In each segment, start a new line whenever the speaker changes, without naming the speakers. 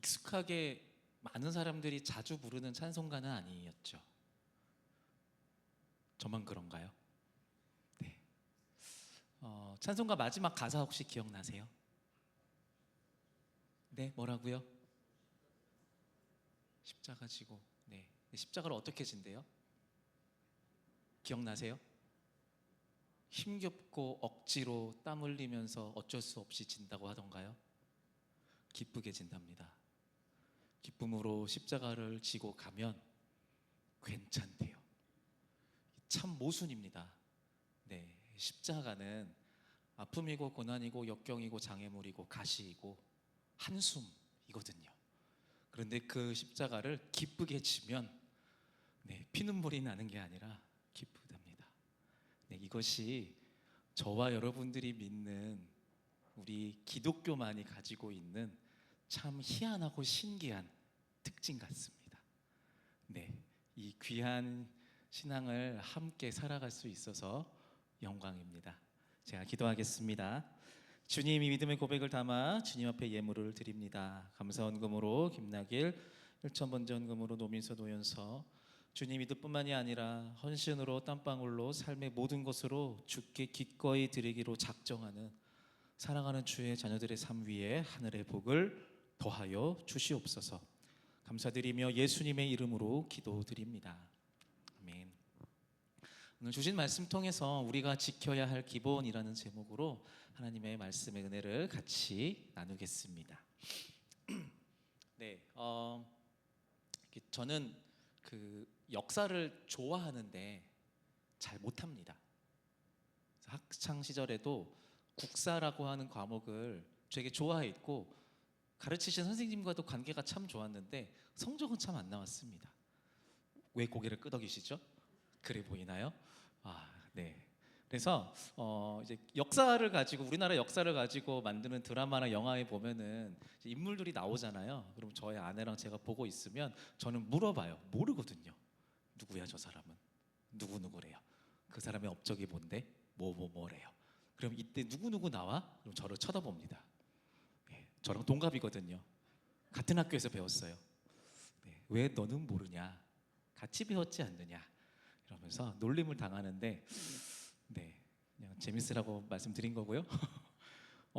익숙하게 많은 사람들이 자주 부르는 찬송가는 아니었죠. 저만 그런가요? 네. 찬송가 마지막 가사 혹시 기억나세요? 네, 뭐라고요? 십자가 지고. 네. 십자가를 어떻게 진대요? 기억나세요? 힘겹고 억지로 땀 흘리면서 어쩔 수 없이 진다고 하던가요? 기쁘게 진답니다. 기쁨으로 십자가를 지고 가면 괜찮대요. 참 모순입니다. 네, 십자가는 아픔이고 고난이고 역경이고 장애물이고 가시이고 한숨이거든요. 그런데 그 십자가를 기쁘게 지면 피눈물이 나는 게 아니라 기쁘답니다. 네, 이것이 저와 여러분들이 믿는 우리 기독교만이 가지고 있는 참 희한하고 신기한 특징 같습니다. 네, 이 귀한 신앙을 함께 살아갈 수 있어서 영광입니다. 제가 기도하겠습니다. 주님, 이 믿음의 고백을 담아 주님 앞에 예물을 드립니다. 감사 헌금으로 김나길, 1,000번째 헌금으로 노민서 노연서, 주님 이것뿐만이 아니라 헌신으로 땀방울로 삶의 모든 것으로 주께 기꺼이 드리기로 작정하는 사랑하는 주의 자녀들의 삶 위에 하늘의 복을 더하여 주시옵소서. 감사드리며 예수님의 이름으로 기도드립니다. 아멘. 오늘 주신 말씀 통해서 우리가 지켜야 할 기본이라는 제목으로 하나님의 말씀의 은혜를 같이 나누겠습니다. 네, 저는 그 역사를 좋아하는데 잘 못합니다. 학창 시절에도 국사라고 하는 과목을 되게 좋아했고 가르치신 선생님과도 관계가 참 좋았는데 성적은 참 안 나왔습니다. 왜 고개를 끄덕이시죠? 그래 보이나요? 네. 그래서 이제 역사를 가지고 우리나라 역사를 가지고 만드는 드라마나 영화에 보면은 인물들이 나오잖아요. 그럼 저희 아내랑 제가 보고 있으면 저는 물어봐요. 모르거든요. 누구야 저 사람은? 누구래요? 그 사람의 업적이 뭔데? 뭐래요? 그럼 이때 누구 나와? 그럼 저를 쳐다봅니다. 저랑 동갑이거든요. 같은 학교에서 배웠어요. 네, 왜 너는 모르냐? 같이 배웠지 않느냐? 이러면서 놀림을 당하는데 그냥 재밌으라고 말씀드린 거고요.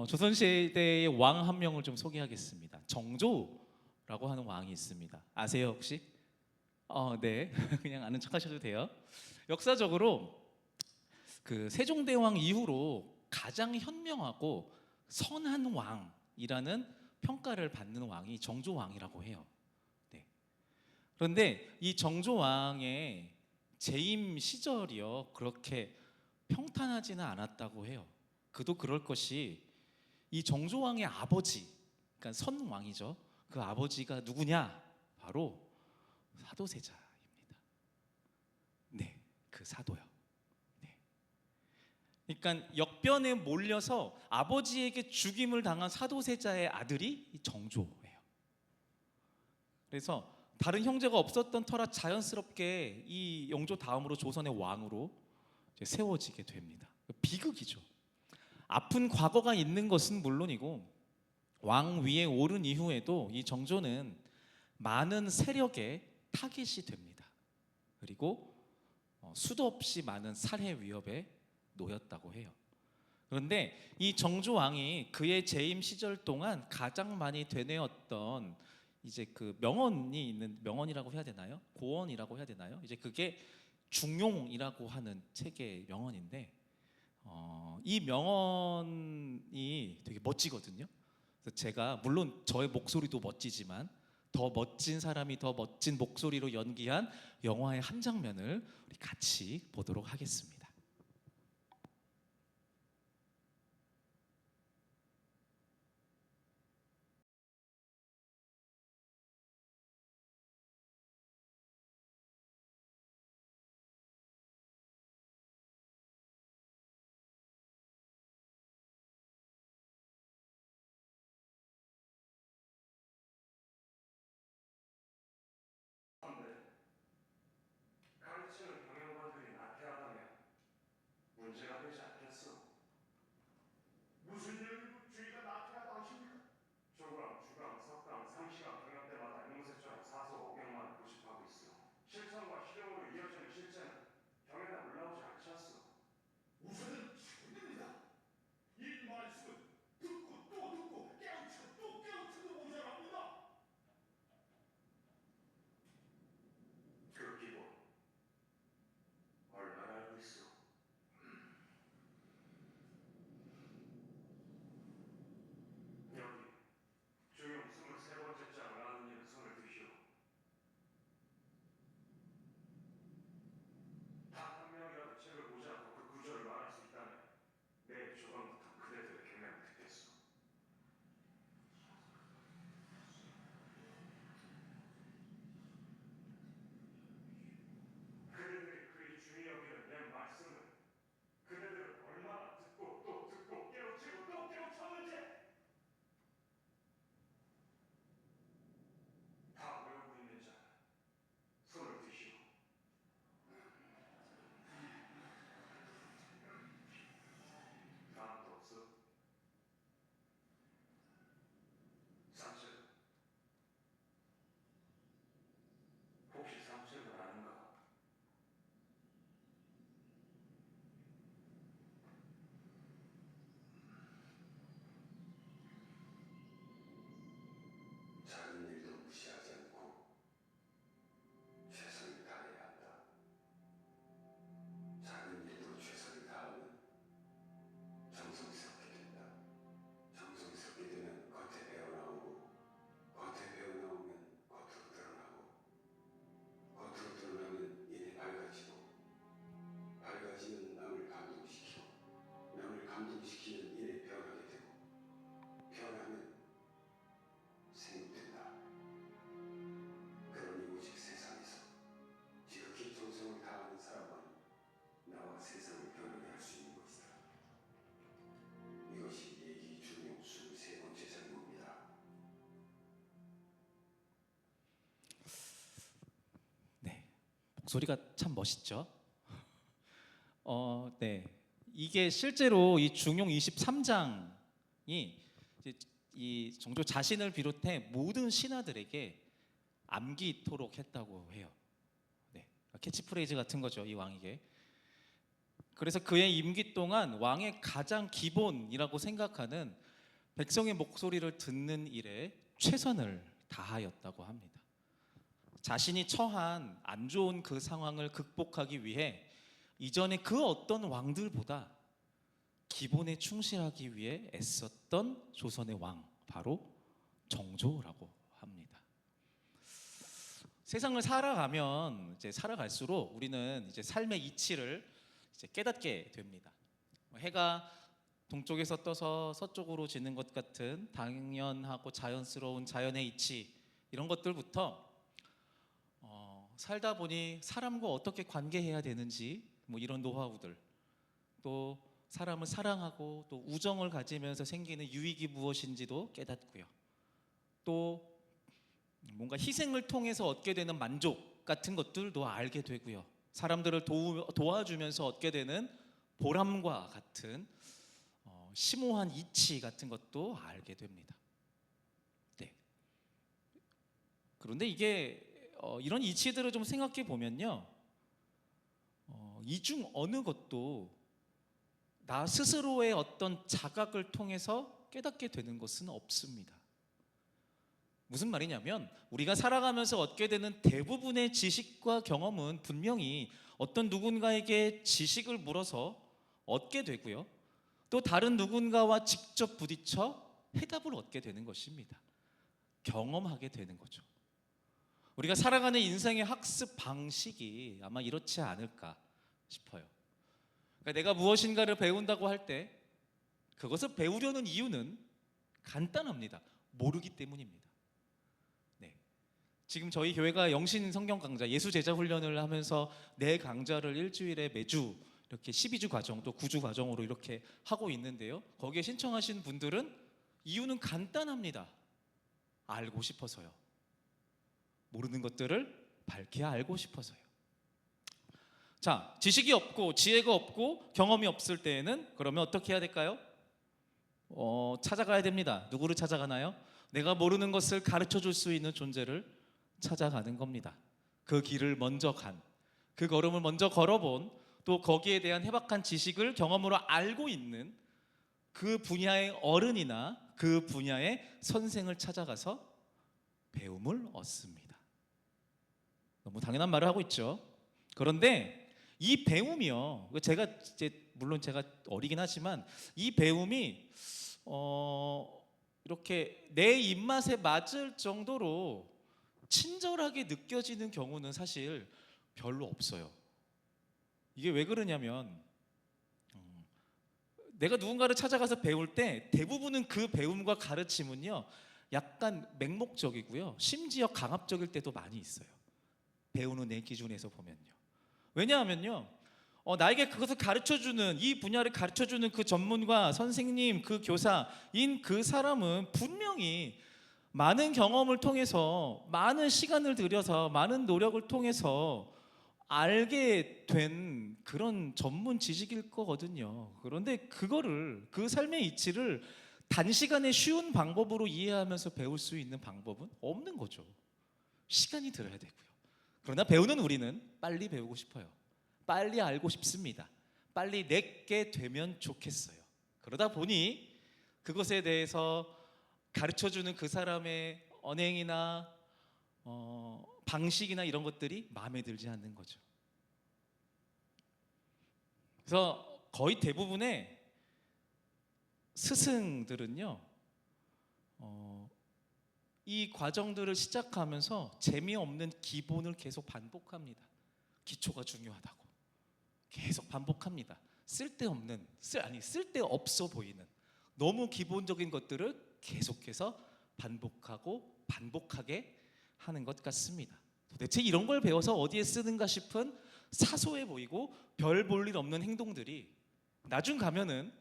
조선시대의 왕 한 명을 좀 소개하겠습니다. 정조라고 하는 왕이 있습니다. 아세요 혹시? 네. 그냥 아는 척하셔도 돼요. 역사적으로 그 세종대왕 이후로 가장 현명하고 선한 왕이라는 평가를 받는 왕이 정조왕이라고 해요. 네. 그런데 이 정조왕의 재임 시절이요 그렇게 평탄하지는 않았다고 해요. 그도 그럴 것이 이 정조왕의 아버지, 그러니까 선왕이죠. 그 아버지가 누구냐? 바로 사도세자입니다. 네, 그 사도요. 네. 그러니까 역변에 몰려서 아버지에게 죽임을 당한 사도세자의 아들이 이 정조예요. 그래서 다른 형제가 없었던 터라 자연스럽게 이 영조 다음으로 조선의 왕으로 세워지게 됩니다. 비극이죠. 아픈 과거가 있는 것은 물론이고 왕 위에 오른 이후에도 이 정조는 많은 세력에 타겟이 됩니다. 그리고 수도 없이 많은 살해 위협에 놓였다고 해요. 그런데 이 정조 왕이 그의 재임 시절 동안 가장 많이 되뇌었던 이제 그 명언이 있는, 명언이라고 해야 되나요? 고언이라고 해야 되나요? 이제 그게 중용이라고 하는 책의 명언인데 이 명언이 되게 멋지거든요. 그래서 제가 물론 저의 목소리도 멋지지만 더 멋진 사람이 더 멋진 목소리로 연기한 영화의 한 장면을 우리 같이 보도록 하겠습니다.
가르치는 경영관들이 나태하다면
목소리가 참 멋있죠. 네. 이게 실제로 이 중용 23장이 이 정조 자신을 비롯해 모든 신하들에게 암기토록 했다고 해요. 네. 캐치프레이즈 같은 거죠, 이 왕에게. 그래서 그의 임기 동안 왕의 가장 기본이라고 생각하는 백성의 목소리를 듣는 일에 최선을 다하였다고 합니다. 자신이 처한 안 좋은 그 상황을 극복하기 위해 이전의 그 어떤 왕들보다 기본에 충실하기 위해 애썼던 조선의 왕, 바로 정조라고 합니다. 세상을 살아가면 이제 살아갈수록 우리는 이제 삶의 이치를 이제 깨닫게 됩니다. 해가 동쪽에서 떠서 서쪽으로 지는 것 같은 당연하고 자연스러운 자연의 이치, 이런 것들부터 살다 보니 사람과 어떻게 관계해야 되는지 뭐 이런 노하우들, 또 사람을 사랑하고 또 우정을 가지면서 생기는 유익이 무엇인지도 깨닫고요. 또 뭔가 희생을 통해서 얻게 되는 만족 같은 것들도 알게 되고요. 사람들을 도와주면서 얻게 되는 보람과 같은 심오한 이치 같은 것도 알게 됩니다. 네. 그런데 이게 이런 이치들을 좀 생각해 보면요, 이 중 어느 것도 나 스스로의 어떤 자각을 통해서 깨닫게 되는 것은 없습니다. 무슨 말이냐면 우리가 살아가면서 얻게 되는 대부분의 지식과 경험은 분명히 어떤 누군가에게 지식을 물어서 얻게 되고요, 또 다른 누군가와 직접 부딪혀 해답을 얻게 되는 것입니다. 경험하게 되는 거죠. 우리가 살아가는 인생의 학습 방식이 아마 이렇지 않을까 싶어요. 그러니까 내가 무엇인가를 배운다고 할 때 그것을 배우려는 이유는 간단합니다. 모르기 때문입니다. 네. 지금 저희 교회가 영신 성경 강좌, 예수 제자 훈련을 하면서 내 강좌를 일주일에 매주 이렇게 12주 과정 또 9주 과정으로 이렇게 하고 있는데요, 거기에 신청하신 분들은 이유는 간단합니다. 알고 싶어서요. 모르는 것들을 밝히 알고 싶어서요. 자, 지식이 없고 지혜가 없고 경험이 없을 때에는 그러면 어떻게 해야 될까요? 찾아가야 됩니다. 누구를 찾아가나요? 내가 모르는 것을 가르쳐 줄 수 있는 존재를 찾아가는 겁니다. 그 길을 먼저 그 걸음을 먼저 걸어본, 또 거기에 대한 해박한 지식을 경험으로 알고 있는 그 분야의 어른이나 그 분야의 선생을 찾아가서 배움을 얻습니다. 너무 당연한 말을 하고 있죠. 그런데 이 배움이요, 물론 제가 어리긴 하지만 이 배움이 이렇게 내 입맛에 맞을 정도로 친절하게 느껴지는 경우는 사실 별로 없어요. 이게 왜 그러냐면 내가 누군가를 찾아가서 배울 때 대부분은 그 배움과 가르침은요, 약간 맹목적이고요, 심지어 강압적일 때도 많이 있어요. 배우는 내 기준에서 보면요. 왜냐하면요, 나에게 그것을 가르쳐주는, 이 분야를 가르쳐주는 그 전문가, 선생님, 그 교사인 그 사람은 분명히 많은 경험을 통해서, 많은 시간을 들여서, 많은 노력을 통해서 알게 된 그런 전문 지식일 거거든요. 그런데 그 삶의 이치를 단시간에 쉬운 방법으로 이해하면서 배울 수 있는 방법은 없는 거죠. 시간이 들어야 되고요. 그러나 배우는 우리는 빨리 배우고 싶어요. 빨리 알고 싶습니다. 빨리 내게 되면 좋겠어요. 그러다 보니 그것에 대해서 가르쳐주는 그 사람의 언행이나 방식이나 이런 것들이 마음에 들지 않는 거죠. 그래서 거의 대부분의 스승들은요, 이 과정들을 시작하면서 재미없는 기본을 계속 반복합니다. 기초가 중요하다고 계속 반복합니다. 쓸데없어 보이는 너무 기본적인 것들을 계속해서 반복하게 하는 것 같습니다. 도대체 이런 걸 배워서 어디에 쓰는가 싶은 사소해 보이고 별 볼 일 없는 행동들이 나중 가면은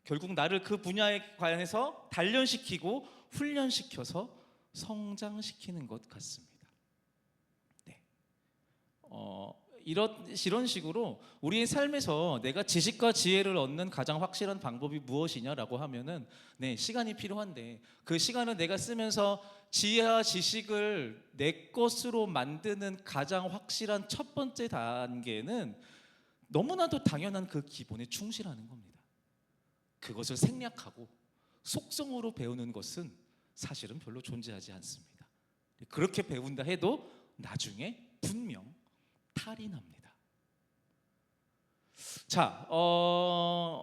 결국 나를 그 분야에 관해서 단련시키고 훈련시켜서 성장시키는 것 같습니다. 네. 이런 식으로 우리의 삶에서 내가 지식과 지혜를 얻는 가장 확실한 방법이 무엇이냐라고 하면은 네, 시간이 필요한데 그 시간을 내가 쓰면서 지혜와 지식을 내 것으로 만드는 가장 확실한 첫 번째 단계는 너무나도 당연한 그 기본에 충실하는 겁니다. 그것을 생략하고 속성으로 배우는 것은 사실은 별로 존재하지 않습니다. 그렇게 배운다 해도 나중에 분명 탈이 납니다. 자,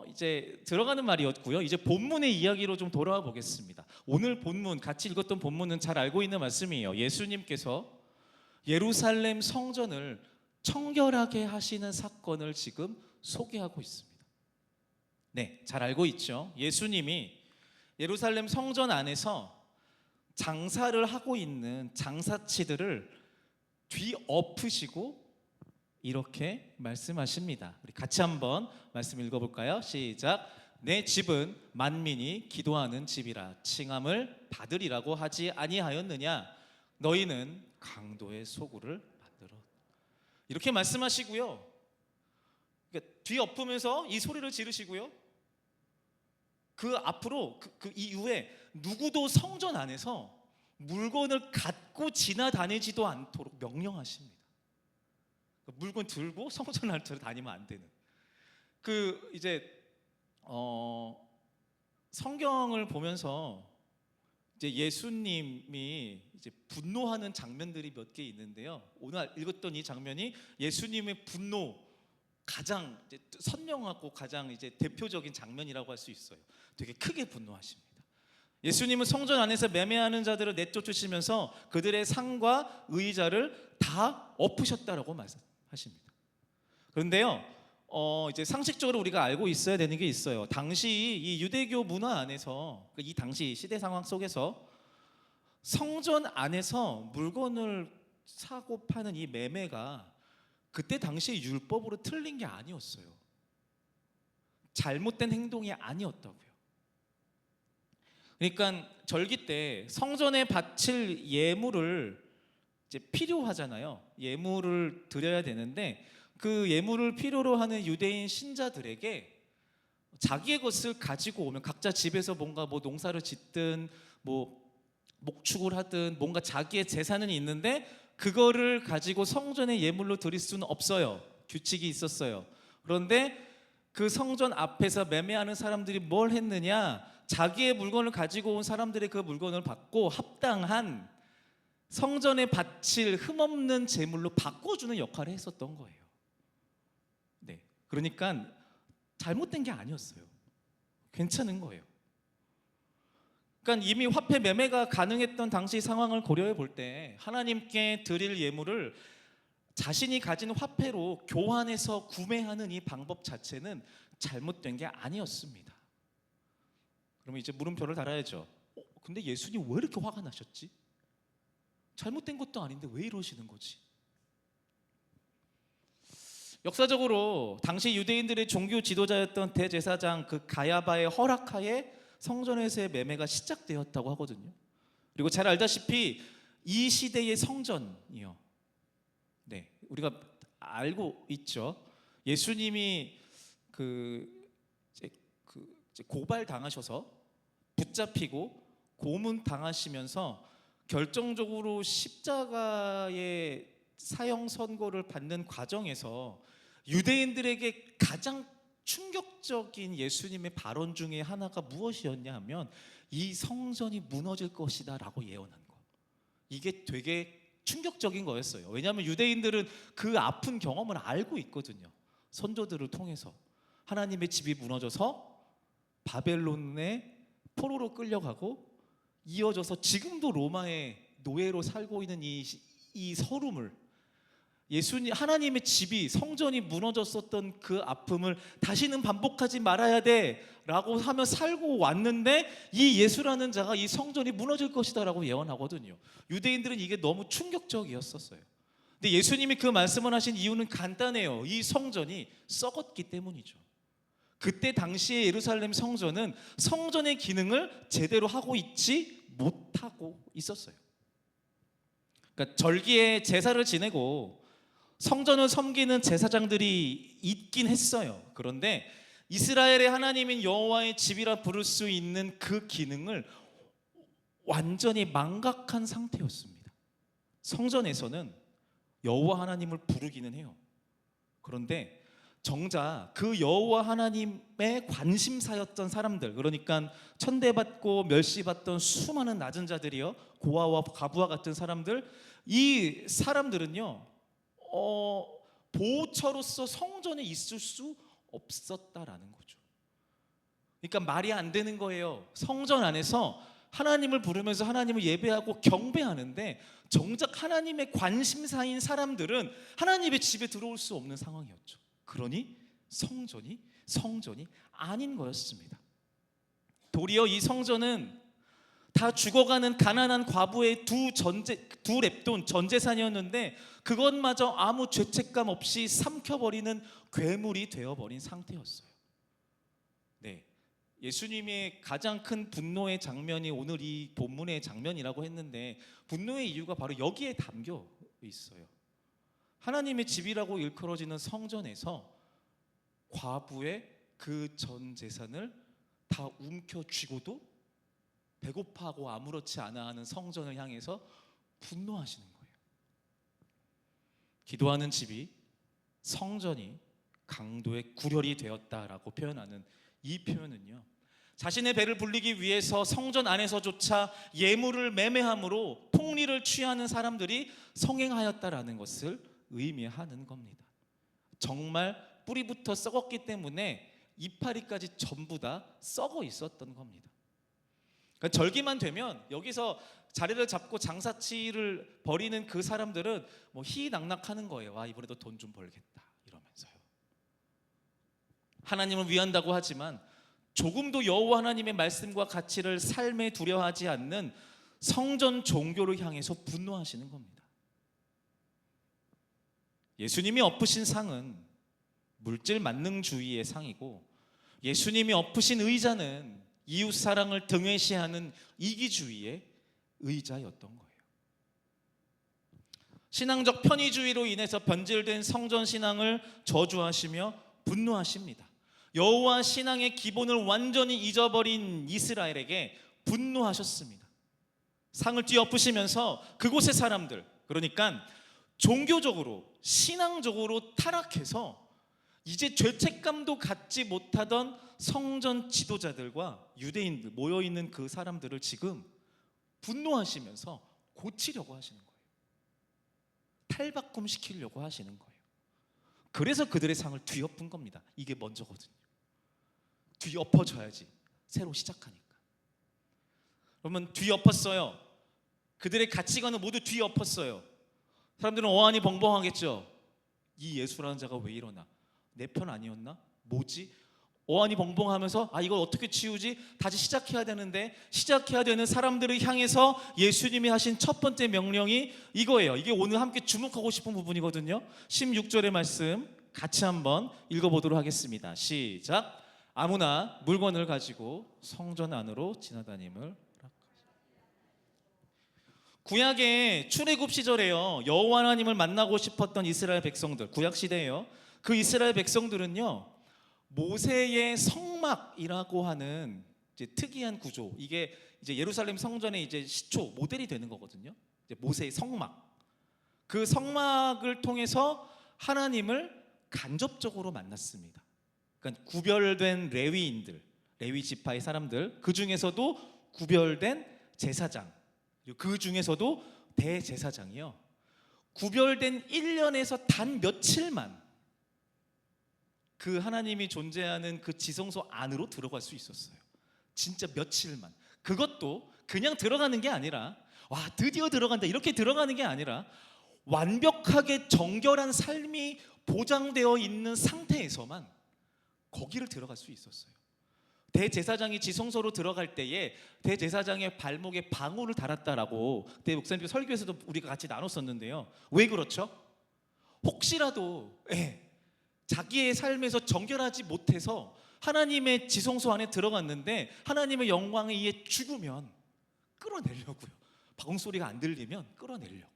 이제 들어가는 말이었고요. 이제 본문의 이야기로 좀 돌아와 보겠습니다. 오늘 본문, 같이 읽었던 본문은 잘 알고 있는 말씀이에요. 예수님께서 예루살렘 성전을 청결하게 하시는 사건을 지금 소개하고 있습니다. 네, 잘 알고 있죠. 예수님이 예루살렘 성전 안에서 장사를 하고 있는 장사치들을 뒤엎으시고 이렇게 말씀하십니다. 우리 같이 한번 말씀 읽어볼까요? 시작. 내 집은 만민이 기도하는 집이라 칭함을 받으리라고 하지 아니하였느냐? 너희는 강도의 소굴을 만들어. 이렇게 말씀하시고요. 그러니까 뒤엎으면서 이 소리를 지르시고요. 그 앞으로 그 이후에 누구도 성전 안에서 물건을 갖고 지나다니지도 않도록 명령하십니다. 물건 들고 성전 안으로 다니면 안 되는. 그 이제 성경을 보면서 이제 예수님이 이제 분노하는 장면들이 몇 개 있는데요. 오늘 읽었던 이 장면이 예수님의 분노 가장 이제 선명하고 가장 이제 대표적인 장면이라고 할 수 있어요. 되게 크게 분노하십니다. 예수님은 성전 안에서 매매하는 자들을 내쫓으시면서 그들의 상과 의자를 다 엎으셨다라고 말씀하십니다. 그런데요, 이제 상식적으로 우리가 알고 있어야 되는 게 있어요. 당시 이 유대교 문화 안에서 이 당시 시대 상황 속에서 성전 안에서 물건을 사고 파는 이 매매가 그때 당시 율법으로 틀린 게 아니었어요. 잘못된 행동이 아니었다고요. 그러니까 절기 때 성전에 바칠 예물을 이제 필요하잖아요. 예물을 드려야 되는데 그 예물을 필요로 하는 유대인 신자들에게 자기의 것을 가지고 오면 각자 집에서 뭔가 뭐 농사를 짓든 뭐 목축을 하든 뭔가 자기의 재산은 있는데 그거를 가지고 성전에 예물로 드릴 수는 없어요. 규칙이 있었어요. 그런데 그 성전 앞에서 매매하는 사람들이 뭘 했느냐? 자기의 물건을 가지고 온 사람들의 그 물건을 받고 합당한 성전에 바칠 흠없는 제물로 바꿔주는 역할을 했었던 거예요. 네, 그러니까 잘못된 게 아니었어요. 괜찮은 거예요. 그러니까 이미 화폐 매매가 가능했던 당시 상황을 고려해 볼 때 하나님께 드릴 예물을 자신이 가진 화폐로 교환해서 구매하는 이 방법 자체는 잘못된 게 아니었습니다. 그러면 이제 물음표를 달아야죠. 근데 예수님 왜 이렇게 화가 나셨지? 잘못된 것도 아닌데 왜 이러시는 거지? 역사적으로 당시 유대인들의 종교 지도자였던 대제사장 그 가야바의 허락하에 성전에서의 매매가 시작되었다고 하거든요. 그리고 잘 알다시피 이 시대의 성전이요. 네, 우리가 알고 있죠. 예수님이 이제 고발 당하셔서 붙잡히고 고문 당하시면서 결정적으로 십자가의 사형 선고를 받는 과정에서 유대인들에게 가장 충격적인 예수님의 발언 중에 하나가 무엇이었냐 하면 이 성전이 무너질 것이다 라고 예언한 거. 이게 되게 충격적인 거였어요. 왜냐하면 유대인들은 그 아픈 경험을 알고 있거든요. 선조들을 통해서 하나님의 집이 무너져서 바벨론의 포로로 끌려가고 이어져서 지금도 로마의 노예로 살고 있는 이 서름을 예수님 하나님의 집이 성전이 무너졌었던 그 아픔을 다시는 반복하지 말아야 돼라고 하며 살고 왔는데 이 예수라는 자가 이 성전이 무너질 것이다라고 예언하거든요. 유대인들은 이게 너무 충격적이었었어요. 근데 예수님이 그 말씀을 하신 이유는 간단해요. 이 성전이 썩었기 때문이죠. 그때 당시에 예루살렘 성전은 성전의 기능을 제대로 하고 있지 못하고 있었어요. 그러니까 절기에 제사를 지내고 성전을 섬기는 제사장들이 있긴 했어요. 그런데 이스라엘의 하나님인 여호와의 집이라 부를 수 있는 그 기능을 완전히 망각한 상태였습니다. 성전에서는 여호와 하나님을 부르기는 해요. 그런데 정작 그 여호와 하나님의 관심사였던 사람들, 그러니까 천대받고 멸시받던 수많은 낮은 자들이요, 고아와 과부와 같은 사람들, 이 사람들은요 보호처로서 성전에 있을 수 없었다라는 거죠. 그러니까 말이 안 되는 거예요. 성전 안에서 하나님을 부르면서 하나님을 예배하고 경배하는데 정작 하나님의 관심사인 사람들은 하나님의 집에 들어올 수 없는 상황이었죠. 그러니 성전이 아닌 거였습니다. 도리어 이 성전은 다 죽어가는 가난한 과부의 두 랩돈 전재산이었는데 그것마저 아무 죄책감 없이 삼켜버리는 괴물이 되어버린 상태였어요. 네, 예수님의 가장 큰 분노의 장면이 오늘 이 본문의 장면이라고 했는데 분노의 이유가 바로 여기에 담겨 있어요. 하나님의 집이라고 일컬어지는 성전에서 과부의 그 전 재산을 다 움켜쥐고도 배고파하고 아무렇지 않아 하는 성전을 향해서 분노하시는 거예요. 기도하는 집이, 성전이 강도의 구렬이 되었다라고 표현하는 이 표현은요, 자신의 배를 불리기 위해서 성전 안에서조차 예물을 매매함으로 폭리를 취하는 사람들이 성행하였다라는 것을 의미하는 겁니다. 정말 뿌리부터 썩었기 때문에 이파리까지 전부 다 썩어 있었던 겁니다. 그러니까 절기만 되면 여기서 자리를 잡고 장사치를 벌이는 그 사람들은 뭐 희낙낙하는 거예요. 와, 이번에도 돈 좀 벌겠다 이러면서요. 하나님을 위한다고 하지만 조금도 여호와 하나님의 말씀과 가치를 삶에 두려워하지 않는 성전 종교를 향해서 분노하시는 겁니다. 예수님이 엎으신 상은 물질 만능주의의 상이고, 예수님이 엎으신 의자는 이웃사랑을 등외시하는 이기주의의 의자였던 거예요. 신앙적 편의주의로 인해서 변질된 성전신앙을 저주하시며 분노하십니다. 여호와 신앙의 기본을 완전히 잊어버린 이스라엘에게 분노하셨습니다. 상을 뒤엎으시면서 그곳의 사람들, 그러니까 종교적으로 신앙적으로 타락해서 이제 죄책감도 갖지 못하던 성전 지도자들과 유대인들 모여있는 그 사람들을 지금 분노하시면서 고치려고 하시는 거예요. 탈바꿈시키려고 하시는 거예요. 그래서 그들의 상을 뒤엎은 겁니다. 이게 먼저거든요. 뒤엎어져야지 새로 시작하니까. 그러면 뒤엎었어요. 그들의 가치관은 모두 뒤엎었어요. 사람들은 어안이 벙벙하겠죠. 이 예수라는 자가 왜 이러나? 내 편 아니었나? 뭐지? 어안이 벙벙하면서 이걸 어떻게 치우지? 다시 시작해야 되는데, 시작해야 되는 사람들을 향해서 예수님이 하신 첫 번째 명령이 이거예요. 이게 오늘 함께 주목하고 싶은 부분이거든요. 16절의 말씀 같이 한번 읽어보도록 하겠습니다. 시작. 아무나 물건을 가지고 성전 안으로 지나다님을. 구약의 출애굽 시절에요, 여호와 하나님을 만나고 싶었던 이스라엘 백성들, 구약 시대예요. 그 이스라엘 백성들은요, 모세의 성막이라고 하는 이제 특이한 구조, 이게 이제 예루살렘 성전의 이제 시초 모델이 되는 거거든요. 이제 모세의 성막, 그 성막을 통해서 하나님을 간접적으로 만났습니다. 그러니까 구별된 레위인들, 레위 지파의 사람들, 그 중에서도 구별된 제사장, 그 중에서도 대제사장이요, 구별된 1년에서 단 며칠만 그 하나님이 존재하는 그 지성소 안으로 들어갈 수 있었어요. 진짜 며칠만. 그것도 그냥 들어가는 게 아니라 와 드디어 들어간다 이렇게 들어가는 게 아니라 완벽하게 정결한 삶이 보장되어 있는 상태에서만 거기를 들어갈 수 있었어요. 대제사장이 지성소로 들어갈 때에 대제사장의 발목에 방울을 달았다라고 그때 목사님 설교에서도 우리가 같이 나눴었는데요. 왜 그렇죠? 혹시라도 자기의 삶에서 정결하지 못해서 하나님의 지성소 안에 들어갔는데 하나님의 영광에 의해 죽으면 끌어내려고요. 방울소리가 안 들리면 끌어내려고.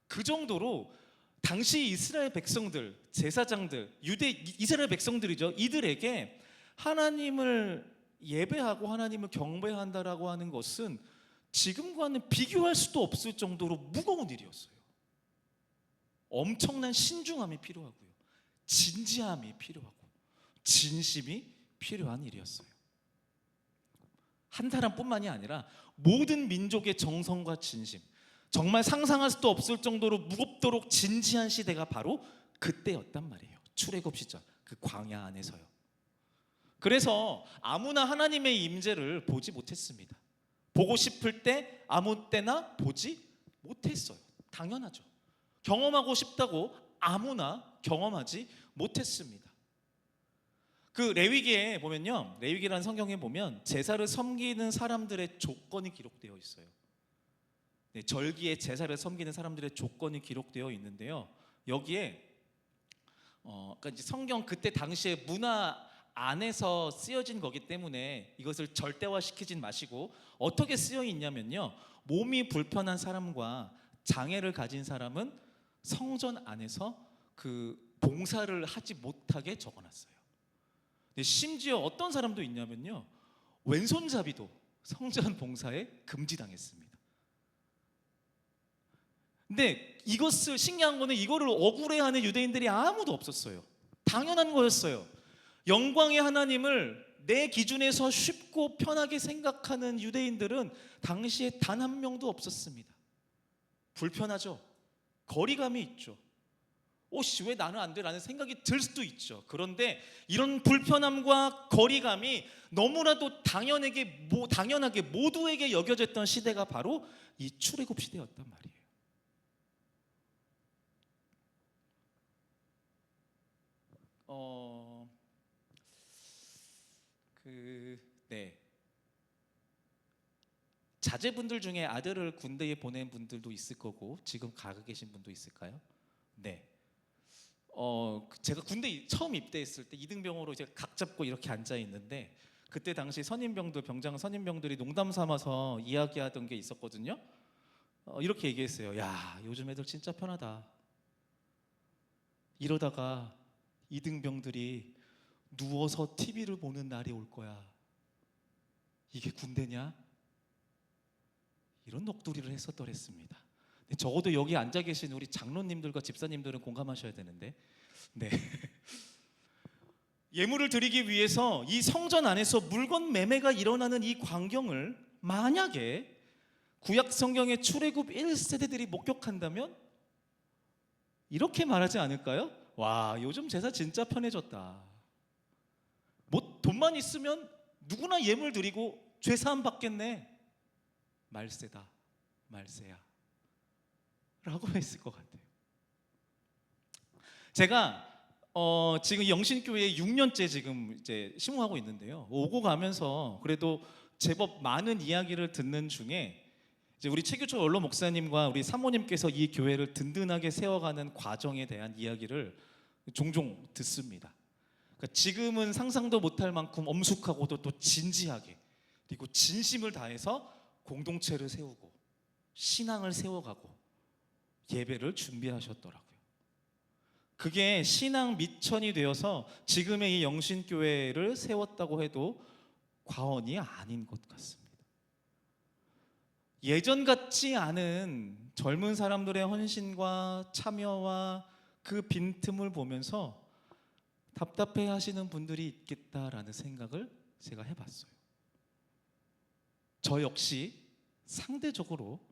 그 정도로 당시 이스라엘 백성들, 제사장들, 이스라엘 백성들이죠. 이들에게 하나님을 예배하고 하나님을 경배한다라고 하는 것은 지금과는 비교할 수도 없을 정도로 무거운 일이었어요. 엄청난 신중함이 필요하고요, 진지함이 필요하고 진심이 필요한 일이었어요. 한 사람뿐만이 아니라 모든 민족의 정성과 진심, 정말 상상할 수도 없을 정도로 무겁도록 진지한 시대가 바로 그때였단 말이에요. 출애굽 시절 그 광야 안에서요. 그래서 아무나 하나님의 임재를 보지 못했습니다. 보고 싶을 때 아무 때나 보지 못했어요. 당연하죠. 경험하고 싶다고 아무나 경험하지 못했습니다. 그 레위기에 보면요, 레위기라는 성경에 보면 제사를 섬기는 사람들의 조건이 기록되어 있어요. 네, 절기에 제사를 섬기는 사람들의 조건이 기록되어 있는데요. 여기에 그러니까 이제 성경 그때 당시에 문화 안에서 쓰여진 거기 때문에 이것을 절대화시키진 마시고 어떻게 쓰여 있냐면요, 몸이 불편한 사람과 장애를 가진 사람은 성전 안에서 그 봉사를 하지 못하게 적어놨어요. 심지어 어떤 사람도 있냐면요, 왼손잡이도 성전 봉사에 금지당했습니다. 근데 이것을 신기한 거는 이거를 억울해하는 유대인들이 아무도 없었어요. 당연한 거였어요. 영광의 하나님을 내 기준에서 쉽고 편하게 생각하는 유대인들은 당시에 단 한 명도 없었습니다. 불편하죠. 거리감이 있죠. 왜 나는 안 돼? 라는 생각이 들 수도 있죠. 그런데 이런 불편함과 거리감이 너무나도 당연하게 모두에게 여겨졌던 시대가 바로 이 출애굽 시대였단 말이에요. 자제분들 중에 아들을 군대에 보낸 분들도 있을 거고 지금 가고 계신 분도 있을까요? 네. 제가 군대 처음 입대했을 때 이등병으로 이제 각 잡고 이렇게 앉아 있는데 그때 당시 병장 선임병들이 농담 삼아서 이야기하던 게 있었거든요. 이렇게 얘기했어요. 야, 요즘 애들 진짜 편하다. 이러다가 이등병들이 누워서 TV를 보는 날이 올 거야. 이게 군대냐? 이런 녹두리를 했었더랬습니다. 적어도 여기 앉아 계신 우리 장로님들과 집사님들은 공감하셔야 되는데, 네. 예물을 드리기 위해서 이 성전 안에서 물건 매매가 일어나는 이 광경을 만약에 구약 성경의 출애굽 1세대들이 목격한다면 이렇게 말하지 않을까요? 와, 요즘 제사 진짜 편해졌다. 뭐 돈만 있으면 누구나 예물 드리고 죄사함 받겠네. 말세다, 말세야 라고 했을 것 같아요. 제가 지금 영신교회에 6년째 지금 이제 심호하고 있는데요. 오고 가면서 그래도 제법 많은 이야기를 듣는 중에 이제 우리 최규철 원로 목사님과 우리 사모님께서 이 교회를 든든하게 세워가는 과정에 대한 이야기를 종종 듣습니다. 그러니까 지금은 상상도 못할 만큼 엄숙하고도 또 진지하게 그리고 진심을 다해서 공동체를 세우고 신앙을 세워가고 예배를 준비하셨더라고요. 그게 신앙 미천이 되어서 지금의 이 영신교회를 세웠다고 해도 과언이 아닌 것 같습니다. 예전 같지 않은 젊은 사람들의 헌신과 참여와 그 빈틈을 보면서 답답해 하시는 분들이 있겠다라는 생각을 제가 해봤어요. 저 역시 상대적으로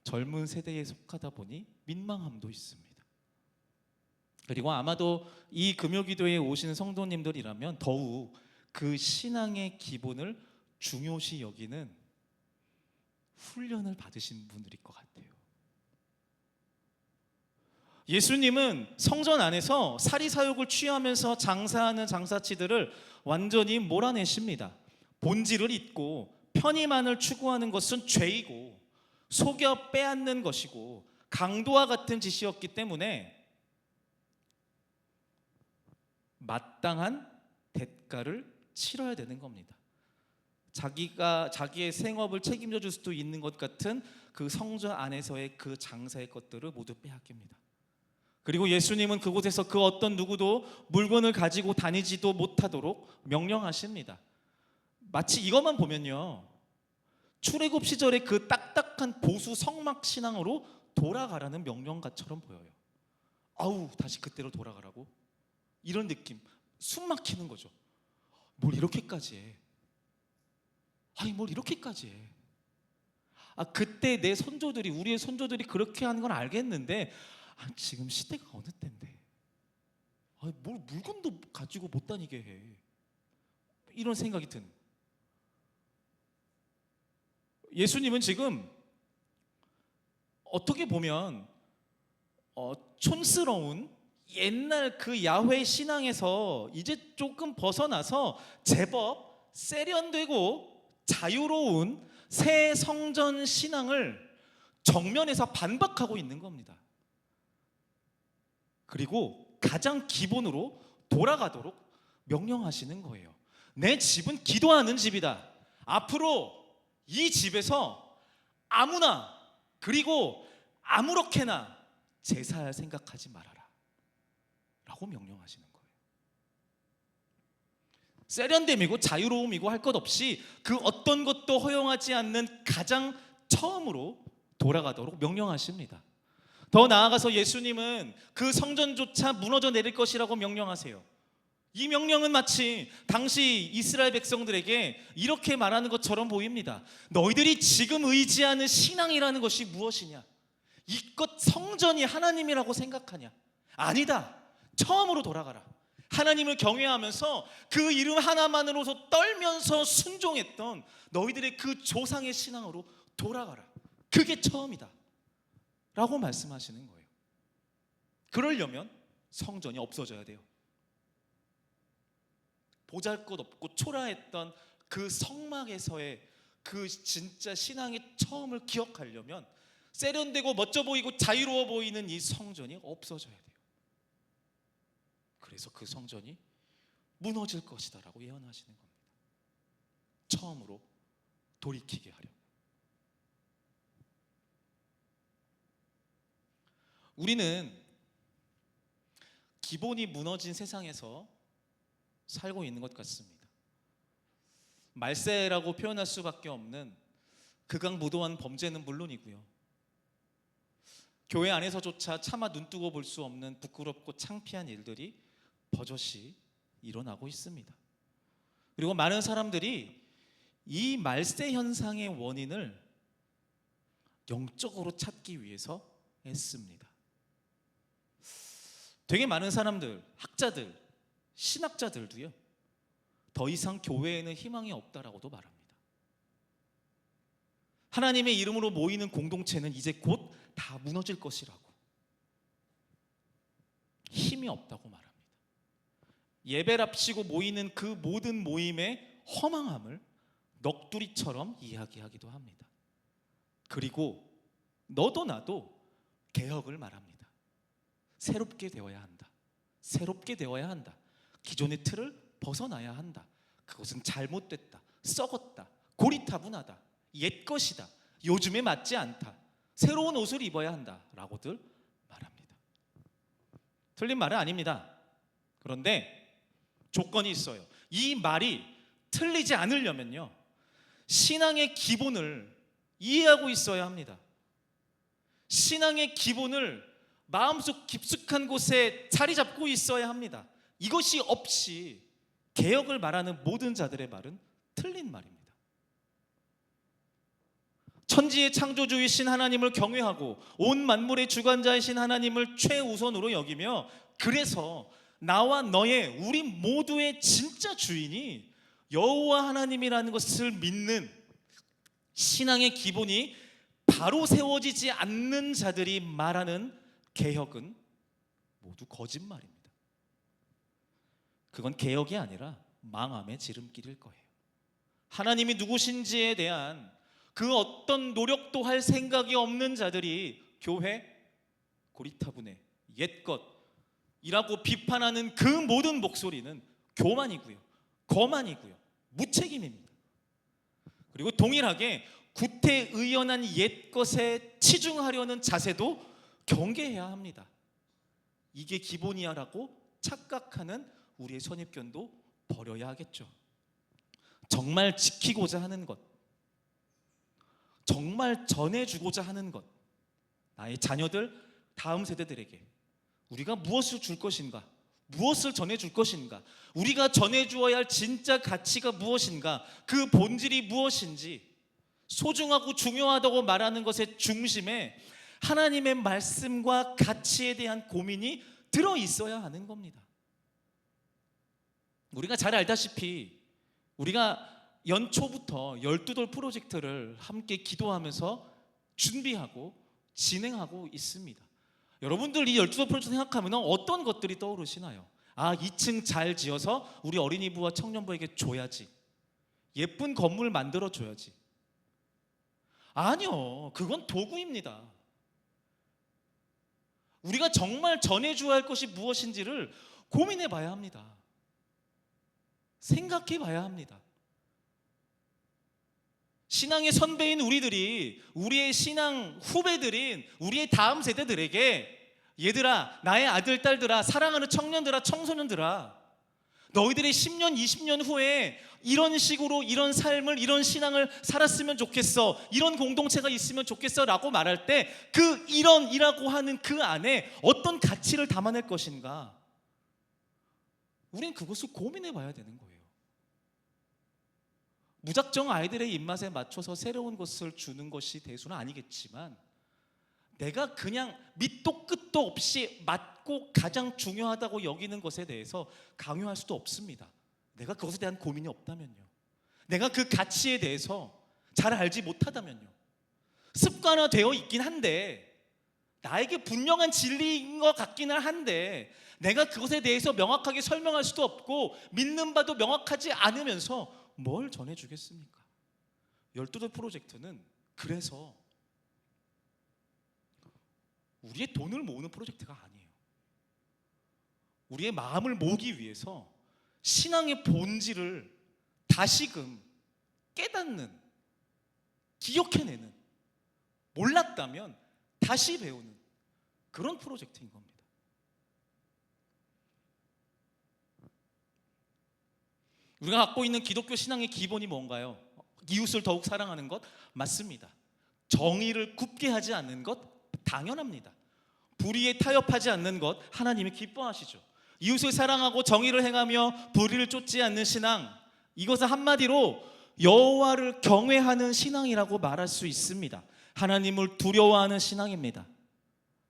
젊은 세대에 속하다 보니 민망함도 있습니다. 그리고 아마도 이 금요기도에 오신 성도님들이라면 더욱 그 신앙의 기본을 중요시 여기는 훈련을 받으신 분들일 것 같아요. 예수님은 성전 안에서 사리사욕을 취하면서 장사하는 장사치들을 완전히 몰아내십니다. 본질을 잊고 편의만을 추구하는 것은 죄이고 속여 빼앗는 것이고 강도와 같은 짓이었기 때문에 마땅한 대가를 치러야 되는 겁니다. 자기의 생업을 책임져 줄 수도 있는 것 같은 그 성전 안에서의 그 장사의 것들을 모두 빼앗깁니다. 그리고 예수님은 그곳에서 그 어떤 누구도 물건을 가지고 다니지도 못하도록 명령하십니다. 마치 이것만 보면요, 출애굽 시절의 그 딱딱한 보수 성막 신앙으로 돌아가라는 명령가처럼 보여요. 아우, 다시 그때로 돌아가라고? 이런 느낌, 숨 막히는 거죠. 뭘 이렇게까지 해? 아니, 뭘 이렇게까지 해? 그때 내 손조들이, 우리의 손조들이 그렇게 하는 건 알겠는데, 지금 시대가 어느 때인데, 뭘 물건도 가지고 못 다니게 해? 이런 생각이 드는. 예수님은 지금 어떻게 보면 촌스러운 옛날 그 야훼 신앙에서 이제 조금 벗어나서 제법 세련되고 자유로운 새 성전 신앙을 정면에서 반박하고 있는 겁니다. 그리고 가장 기본으로 돌아가도록 명령하시는 거예요. 내 집은 기도하는 집이다. 앞으로 이 집에서 아무나, 그리고 아무렇게나 제사할 생각하지 말아라 라고 명령하시는 거예요. 세련됨이고 자유로움이고 할 것 없이 그 어떤 것도 허용하지 않는 가장 처음으로 돌아가도록 명령하십니다. 더 나아가서 예수님은 그 성전조차 무너져 내릴 것이라고 명령하세요. 이 명령은 마치 당시 이스라엘 백성들에게 이렇게 말하는 것처럼 보입니다. 너희들이 지금 의지하는 신앙이라는 것이 무엇이냐? 이것 성전이 하나님이라고 생각하냐? 아니다. 처음으로 돌아가라. 하나님을 경외하면서 그 이름 하나만으로도 떨면서 순종했던 너희들의 그 조상의 신앙으로 돌아가라. 그게 처음이다 라고 말씀하시는 거예요. 그러려면 성전이 없어져야 돼요. 보잘것없고 초라했던 그 성막에서의 그 진짜 신앙의 처음을 기억하려면 세련되고 멋져 보이고 자유로워 보이는 이 성전이 없어져야 돼요. 그래서 그 성전이 무너질 것이다 라고 예언하시는 겁니다. 처음으로 돌이키게 하려. 우리는 기본이 무너진 세상에서 살고 있는 것 같습니다. 말세라고 표현할 수밖에 없는 극악무도한 범죄는 물론이고요, 교회 안에서조차 차마 눈뜨고 볼 수 없는 부끄럽고 창피한 일들이 버젓이 일어나고 있습니다. 그리고 많은 사람들이 이 말세 현상의 원인을 영적으로 찾기 위해서 애씁니다. 되게 많은 사람들, 학자들, 신학자들도요, 더 이상 교회에는 희망이 없다라고도 말합니다. 하나님의 이름으로 모이는 공동체는 이제 곧 다 무너질 것이라고, 힘이 없다고 말합니다. 예배랍시고 모이는 그 모든 모임의 허망함을 넋두리처럼 이야기하기도 합니다. 그리고 너도 나도 개혁을 말합니다. 새롭게 되어야 한다. 새롭게 되어야 한다. 기존의 틀을 벗어나야 한다. 그것은 잘못됐다, 썩었다, 고리타분하다, 옛것이다, 요즘에 맞지 않다, 새로운 옷을 입어야 한다 라고들 말합니다. 틀린 말은 아닙니다. 그런데 조건이 있어요. 이 말이 틀리지 않으려면요, 신앙의 기본을 이해하고 있어야 합니다. 신앙의 기본을 마음속 깊숙한 곳에 자리 잡고 있어야 합니다. 이것이 없이 개혁을 말하는 모든 자들의 말은 틀린 말입니다. 천지의 창조주이신 하나님을 경외하고 온 만물의 주관자이신 하나님을 최우선으로 여기며, 그래서 나와 너의, 우리 모두의 진짜 주인이 여호와 하나님이라는 것을 믿는 신앙의 기본이 바로 세워지지 않는 자들이 말하는 개혁은 모두 거짓말입니다. 그건 개혁이 아니라 망함의 지름길일 거예요. 하나님이 누구신지에 대한 그 어떤 노력도 할 생각이 없는 자들이 교회, 고리타분해, 옛것이라고 비판하는 그 모든 목소리는 교만이고요, 거만이고요, 무책임입니다. 그리고 동일하게 구태의연한 옛것에 치중하려는 자세도 경계해야 합니다. 이게 기본이야라고 착각하는 우리의 선입견도 버려야 하겠죠. 정말 지키고자 하는 것, 정말 전해주고자 하는 것, 나의 자녀들, 다음 세대들에게 우리가 무엇을 줄 것인가, 무엇을 전해줄 것인가, 우리가 전해주어야 할 진짜 가치가 무엇인가, 그 본질이 무엇인지 소중하고 중요하다고 말하는 것의 중심에 하나님의 말씀과 가치에 대한 고민이 들어있어야 하는 겁니다. 우리가 잘 알다시피 우리가 연초부터 12돌 프로젝트를 함께 기도하면서 준비하고 진행하고 있습니다. 여러분들 이 12돌 프로젝트 생각하면 어떤 것들이 떠오르시나요? 2층 잘 지어서 우리 어린이부와 청년부에게 줘야지, 예쁜 건물 만들어 줘야지. 아니요, 그건 도구입니다. 우리가 정말 전해줘야 할 것이 무엇인지를 고민해 봐야 합니다. 생각해 봐야 합니다. 신앙의 선배인 우리들이 우리의 신앙 후배들인 우리의 다음 세대들에게, 얘들아, 나의 아들, 딸들아, 사랑하는 청년들아, 청소년들아, 너희들이 10년, 20년 후에 이런 식으로 이런 삶을, 이런 신앙을 살았으면 좋겠어, 이런 공동체가 있으면 좋겠어 라고 말할 때 그 이런이라고 하는 그 안에 어떤 가치를 담아낼 것인가, 우린 그것을 고민해 봐야 되는 거예요. 무작정 아이들의 입맛에 맞춰서 새로운 것을 주는 것이 대수는 아니겠지만, 내가 그냥 밑도 끝도 없이 맞고 가장 중요하다고 여기는 것에 대해서 강요할 수도 없습니다. 내가 그것에 대한 고민이 없다면요, 내가 그 가치에 대해서 잘 알지 못하다면요, 습관화되어 있긴 한데, 나에게 분명한 진리인 것 같기는 한데 내가 그것에 대해서 명확하게 설명할 수도 없고 믿는 바도 명확하지 않으면서 뭘 전해주겠습니까? 12돌 프로젝트는 그래서 우리의 돈을 모으는 프로젝트가 아니에요. 우리의 마음을 모으기 위해서 신앙의 본질을 다시금 깨닫는, 기억해내는, 몰랐다면 다시 배우는 그런 프로젝트인 겁니다. 우리가 갖고 있는 기독교 신앙의 기본이 뭔가요? 이웃을 더욱 사랑하는 것? 맞습니다. 정의를 굽게 하지 않는 것? 당연합니다. 불의에 타협하지 않는 것? 하나님이 기뻐하시죠. 이웃을 사랑하고 정의를 행하며 불의를 쫓지 않는 신앙, 이것은 한마디로 여호와를 경외하는 신앙이라고 말할 수 있습니다. 하나님을 두려워하는 신앙입니다.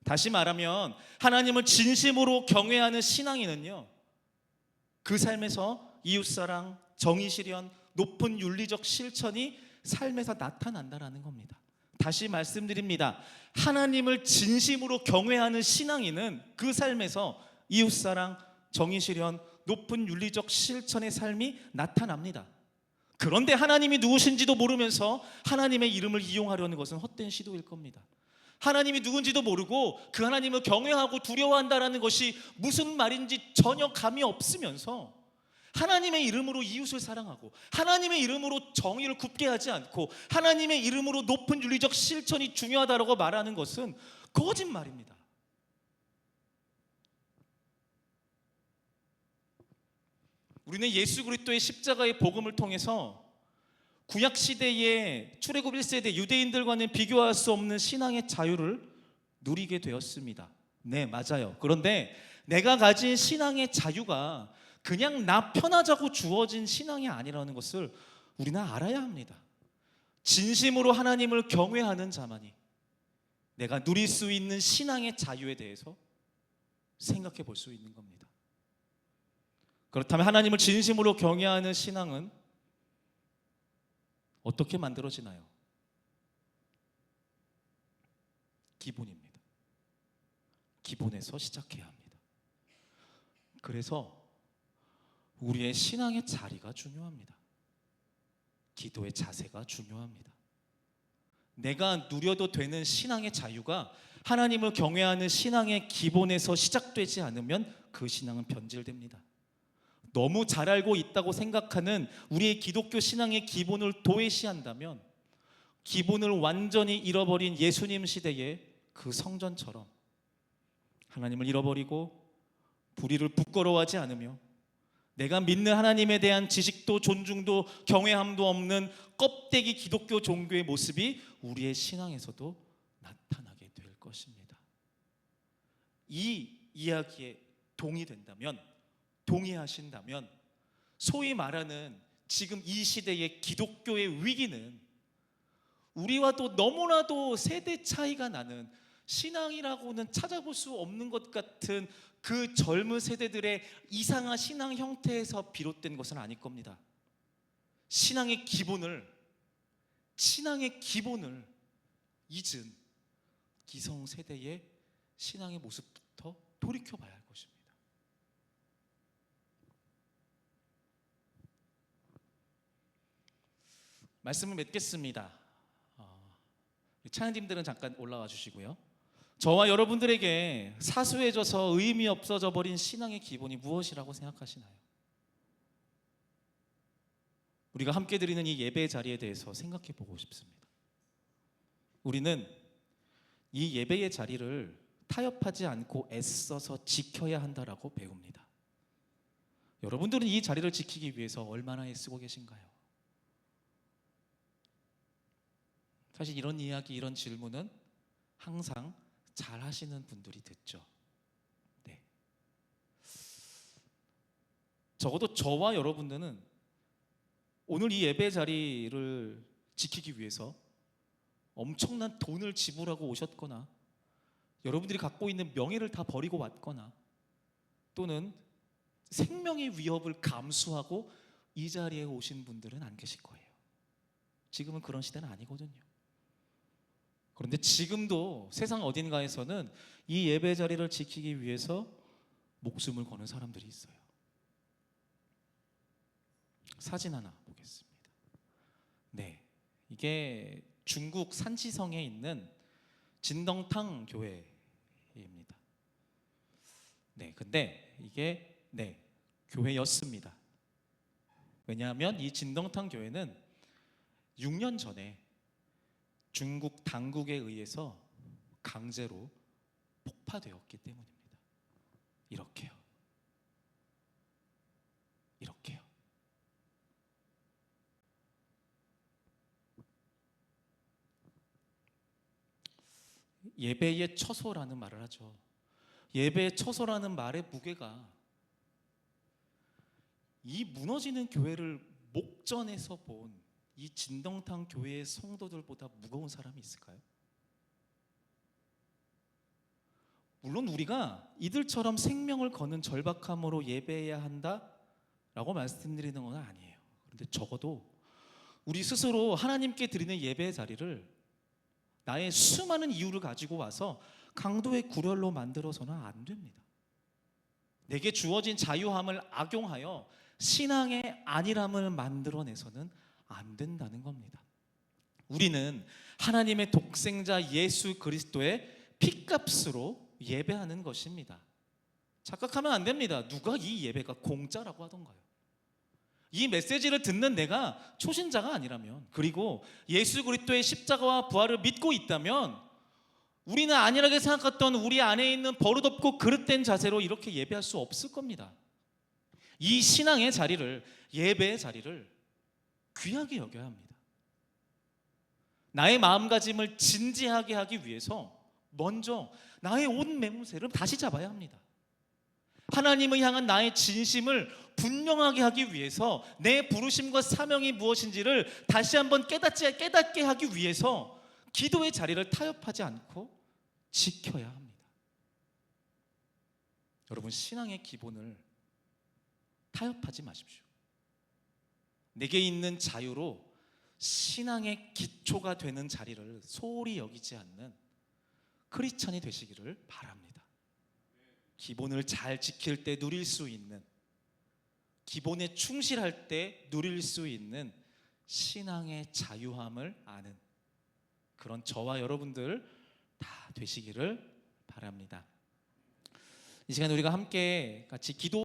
다시 말하면 하나님을 진심으로 경외하는 신앙인은요, 그 삶에서 이웃사랑, 정의실현, 높은 윤리적 실천이 삶에서 나타난다라는 겁니다. 다시 말씀드립니다. 하나님을 진심으로 경외하는 신앙인은 그 삶에서 이웃사랑, 정의실현, 높은 윤리적 실천의 삶이 나타납니다. 그런데 하나님이 누구신지도 모르면서 하나님의 이름을 이용하려는 것은 헛된 시도일 겁니다. 하나님이 누군지도 모르고 그 하나님을 경외하고 두려워한다는 것이 무슨 말인지 전혀 감이 없으면서 하나님의 이름으로 이웃을 사랑하고 하나님의 이름으로 정의를 굽게 하지 않고 하나님의 이름으로 높은 윤리적 실천이 중요하다고 말하는 것은 거짓말입니다. 우리는 예수 그리스도의 십자가의 복음을 통해서 구약시대의 출애굽 1세대 유대인들과는 비교할 수 없는 신앙의 자유를 누리게 되었습니다. 네, 맞아요. 그런데 내가 가진 신앙의 자유가 그냥 나 편하자고 주어진 신앙이 아니라는 것을 우리는 알아야 합니다. 진심으로 하나님을 경외하는 자만이 내가 누릴 수 있는 신앙의 자유에 대해서 생각해 볼 수 있는 겁니다. 그렇다면 하나님을 진심으로 경외하는 신앙은 어떻게 만들어지나요? 기본입니다. 기본에서 시작해야 합니다. 그래서 우리의 신앙의 자리가 중요합니다. 기도의 자세가 중요합니다. 내가 누려도 되는 신앙의 자유가 하나님을 경외하는 신앙의 기본에서 시작되지 않으면 그 신앙은 변질됩니다. 너무 잘 알고 있다고 생각하는 우리의 기독교 신앙의 기본을 도외시한다면 기본을 완전히 잃어버린 예수님 시대의 그 성전처럼 하나님을 잃어버리고 불의를 부끄러워하지 않으며 내가 믿는 하나님에 대한 지식도 존중도 경외함도 없는 껍데기 기독교 종교의 모습이 우리의 신앙에서도 나타나게 될 것입니다. 이 이야기에 동의하신다면 소위 말하는 지금 이 시대의 기독교의 위기는 우리와도 너무나도 세대 차이가 나는 신앙이라고는 찾아볼 수 없는 것 같은 그 젊은 세대들의 이상한 신앙 형태에서 비롯된 것은 아닐 겁니다. 신앙의 기본을 잊은 기성세대의 신앙의 모습부터 돌이켜봐야 할 것입니다. 말씀을 맺겠습니다. 찬양팀들은 잠깐 올라와 주시고요. 저와 여러분들에게 사수해져서 의미 없어져 버린 신앙의 기본이 무엇이라고 생각하시나요? 우리가 함께 드리는 이 예배의 자리에 대해서 생각해 보고 싶습니다. 우리는 이 예배의 자리를 타협하지 않고 애써서 지켜야 한다라고 배웁니다. 여러분들은 이 자리를 지키기 위해서 얼마나 애쓰고 계신가요? 사실 이런 이야기, 이런 질문은 항상 잘 하시는 분들이 듣죠. 네. 적어도 저와 여러분들은 오늘 이 예배 자리를 지키기 위해서 엄청난 돈을 지불하고 오셨거나 여러분들이 갖고 있는 명예를 다 버리고 왔거나 또는 생명의 위협을 감수하고 이 자리에 오신 분들은 안 계실 거예요. 지금은 그런 시대는 아니거든요. 그런데 지금도 세상 어딘가에서는 이 예배 자리를 지키기 위해서 목숨을 거는 사람들이 있어요. 사진 하나 보겠습니다. 네, 이게 중국 산지성에 있는 진덩탕 교회입니다. 네, 근데 이게 교회였습니다. 왜냐하면 이 진덩탕 교회는 6년 전에 중국 당국에 의해서 강제로 폭파되었기 때문입니다. 이렇게요. 예배의 처소라는 말을 하죠. 예배의 처소라는 말의 무게가 이 무너지는 교회를 목전에서 본 이 진덩탕 교회의 성도들보다 무거운 사람이 있을까요? 물론 우리가 이들처럼 생명을 거는 절박함으로 예배해야 한다라고 말씀드리는 건 아니에요. 그런데 적어도 우리 스스로 하나님께 드리는 예배의 자리를 나의 수많은 이유를 가지고 와서 강도의 구렬로 만들어서는 안 됩니다. 내게 주어진 자유함을 악용하여 신앙의 안일함을 만들어내서는 안 된다는 겁니다. 우리는 하나님의 독생자 예수 그리스도의 피값으로 예배하는 것입니다. 착각하면 안 됩니다. 누가 이 예배가 공짜라고 하던가요? 이 메시지를 듣는 내가 초신자가 아니라면, 그리고 예수 그리스도의 십자가와 부활을 믿고 있다면 우리는 안일하게 생각했던 우리 안에 있는 버릇없고 그릇된 자세로 이렇게 예배할 수 없을 겁니다. 이 신앙의 자리를, 예배의 자리를 귀하게 여겨야 합니다. 나의 마음가짐을 진지하게 하기 위해서 먼저 나의 온 매무새를 다시 잡아야 합니다. 하나님을 향한 나의 진심을 분명하게 하기 위해서 내 부르심과 사명이 무엇인지를 다시 한번 깨닫게 하기 위해서 기도의 자리를 타협하지 않고 지켜야 합니다. 여러분, 신앙의 기본을 타협하지 마십시오. 내게 있는 자유로 신앙의 기초가 되는 자리를 소홀히 여기지 않는 크리스찬이 되시기를 바랍니다. 기본을 잘 지킬 때 누릴 수 있는, 기본에 충실할 때 누릴 수 있는 신앙의 자유함을 아는 그런 저와 여러분들 다 되시기를 바랍니다. 이 시간 우리가 함께 같이 기도